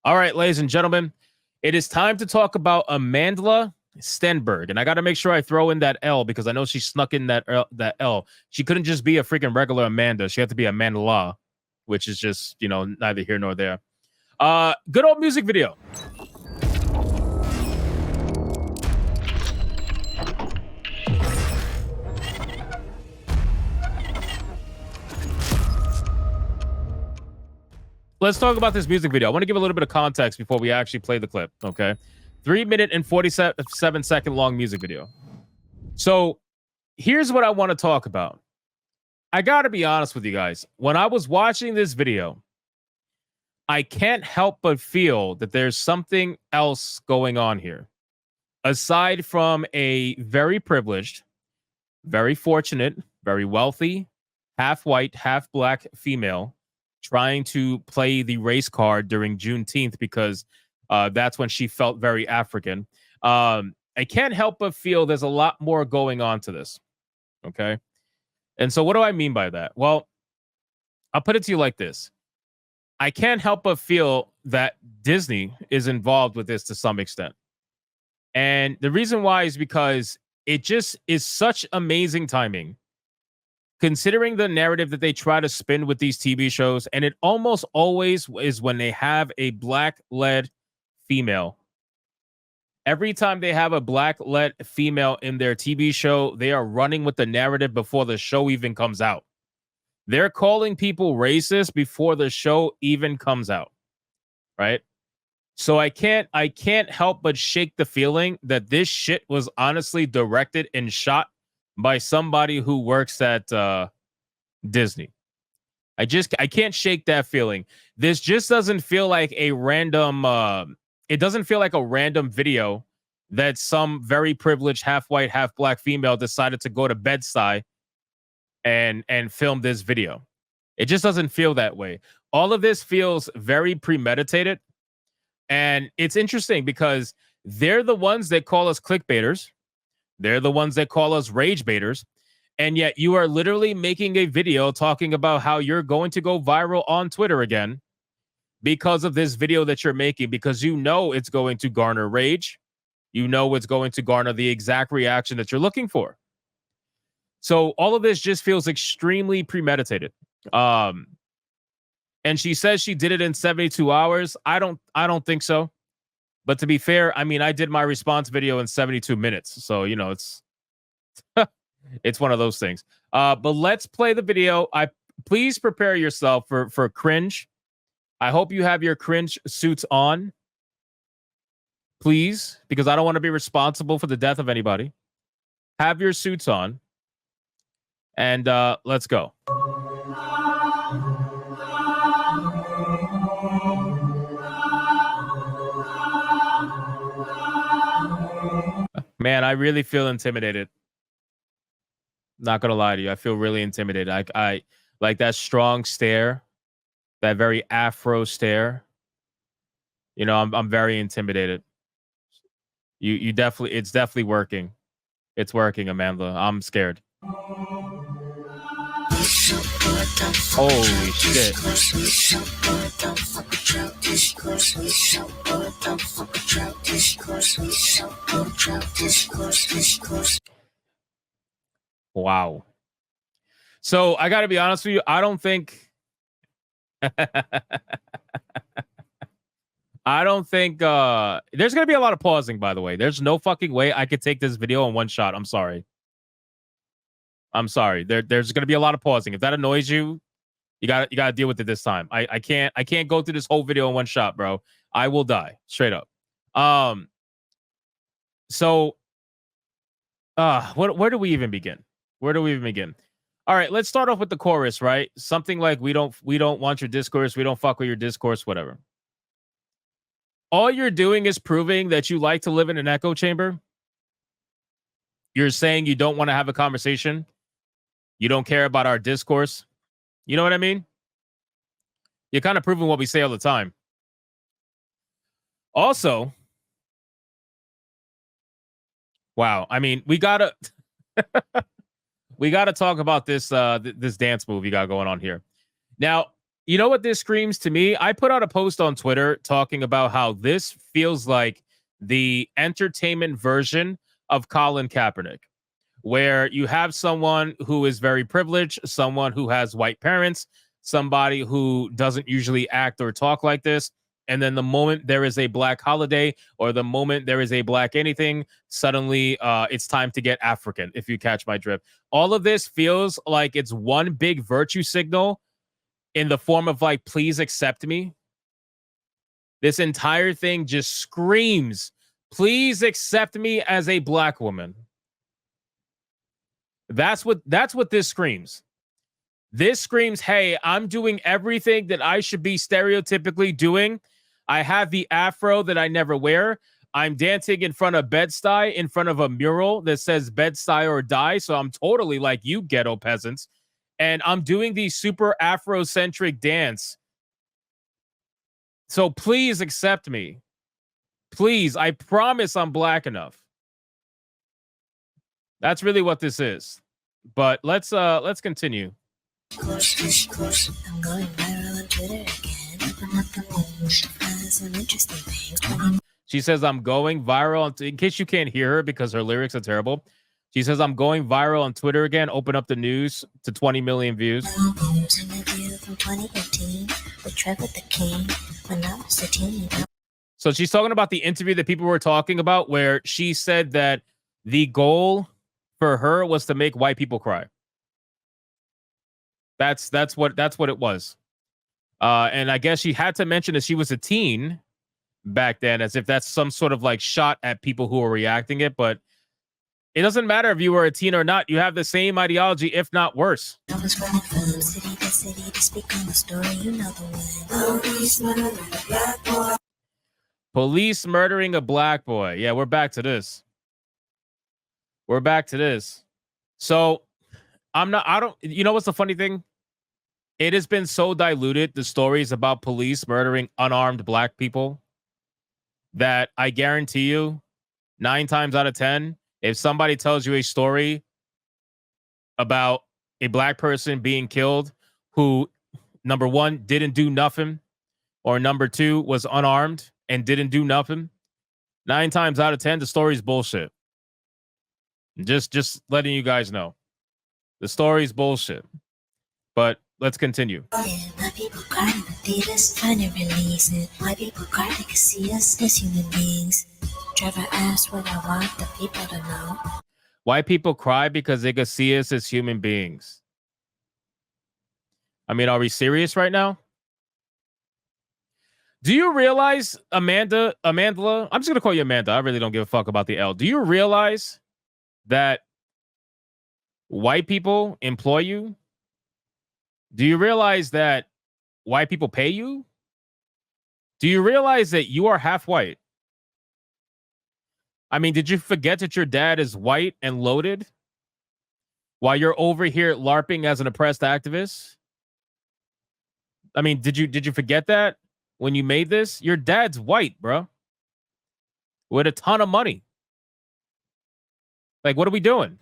All right, ladies and gentlemen, it is time to talk about Amandla Stenberg. And I got to make sure I throw in that L because I know she snuck in that L. She couldn't just be a freaking regular Amanda. She had to be Amandla, which is just, neither here nor there. Good old music video. Let's talk about this music video. I want to give a little bit of context before we actually play the clip, okay? 3-minute and 47-second long music video. So here's what I want to talk about. I got to be honest with you guys. When I was watching this video, I can't help but feel that there's something else going on here. Aside from a very privileged, very fortunate, very wealthy, half white, half black female trying to play the race card during Juneteenth because that's when she felt very African. I can't help but feel there's a lot more going on to this. Okay. And so what do I mean by that? Well, I'll put it to you like this. I can't help but feel that Disney is involved with this to some extent. And the reason why is because it just is such amazing timing, considering the narrative that they try to spin with these TV shows. And it almost always is when they have a black-led female. Every time they have a black-led female in their TV show, they are running with the narrative before the show even comes out. They're calling people racist before the show even comes out, right? So I can't help but shake the feeling that this shit was honestly directed and shot by somebody who works at Disney. I can't shake that feeling. This just doesn't feel like a random it doesn't feel like a random video that some very privileged half white, half black female decided to go to Bed-Stuy and film this video. It just doesn't feel that way. All of this feels very premeditated. And it's interesting because they're the ones that call us clickbaiters. They're the ones that call us rage baiters. And yet you are literally making a video talking about how you're going to go viral on Twitter again because of this video that you're making, because you know it's going to garner rage. You know it's going to garner the exact reaction that you're looking for. So all of this just feels extremely premeditated. And she says she did it in 72 hours. I don't think so. But to be fair, I mean, I did my response video in 72 minutes. So, it's it's one of those things. But let's play the video. Please prepare yourself for cringe. I hope you have your cringe suits on. Please, because I don't want to be responsible for the death of anybody. Have your suits on. And let's go. Man, I really feel intimidated. Not gonna lie to you, I feel really intimidated. I like that strong stare, that very afro stare. I'm very intimidated. You definitely, it's definitely working. It's working, Amandla. I'm scared. Holy shit. Wow. So I got to be honest with you. I don't think. I don't think there's going to be a lot of pausing, by the way. There's no fucking way I could take this video in one shot. I'm sorry. There's going to be a lot of pausing. If that annoys you, you got to deal with it this time. I can't go through this whole video in one shot, bro. I will die straight up. So where do we even begin? All right, let's start off with the chorus, right? Something like we don't want your discourse, we don't fuck with your discourse, whatever. All you're doing is proving that you like to live in an echo chamber. You're saying you don't want to have a conversation. You don't care about our discourse. You know what I mean? You're kind of proving what we say all the time. Also, wow. I mean, we gotta talk about this this dance move you got going on here. Now, You know what this screams to me? I put out a post on Twitter talking about how this feels like the entertainment version of Colin Kaepernick, where you have someone who is very privileged, someone who has white parents, somebody who doesn't usually act or talk like this. And then the moment there is a black holiday or the moment there is a black anything, suddenly it's time to get African, if you catch my drift. All of this feels like it's one big virtue signal in the form of like, please accept me. This entire thing just screams, please accept me as a black woman. That's what this screams. This screams, hey, I'm doing everything that I should be stereotypically doing. I have the afro that I never wear. I'm dancing in front of Bed-Stuy, in front of a mural that says Bed-Stuy or die. So I'm totally like you ghetto peasants. And I'm doing the super Afrocentric dance. So please accept me. Please, I promise I'm black enough. That's really what this is. But let's continue. I'm going viral on Twitter again. She says, I'm going viral. In case you can't hear her because her lyrics are terrible. She says, I'm going viral on Twitter again. Open up the news to 20 million views. So she's talking about the interview that people were talking about where she said that the goal for her was to make white people cry. That's what it was. And I guess she had to mention that she was a teen back then, as if that's some sort of like shot at people who are reacting it. But it doesn't matter if you were a teen or not. You have the same ideology, if not worse. Police murdering a black boy. Yeah, we're back to this. We're back to this. So you know what's the funny thing? It has been so diluted, the stories about police murdering unarmed black people, that I guarantee you 9 times out of 10, if somebody tells you a story about a black person being killed who, number one, didn't do nothing, or number two, was unarmed and didn't do nothing, 9 times out of 10, the story's bullshit. Just letting you guys know. The story's bullshit. But let's continue. My people cry in the theaters, trying to release it. My people cry, they can see us as human beings. Trevor asked what I want the people to know. White people cry because they can see us as human beings. I mean, are we serious right now? Do you realize, Amandla, I'm just going to call you Amanda. I really don't give a fuck about the L. Do you realize that white people employ you? Do you realize that white people pay you? Do you realize that you are half white? I mean, did you forget that your dad is white and loaded while you're over here LARPing as an oppressed activist? I mean, did you forget that when you made this? Your dad's white, bro, with a ton of money. Like, what are we doing?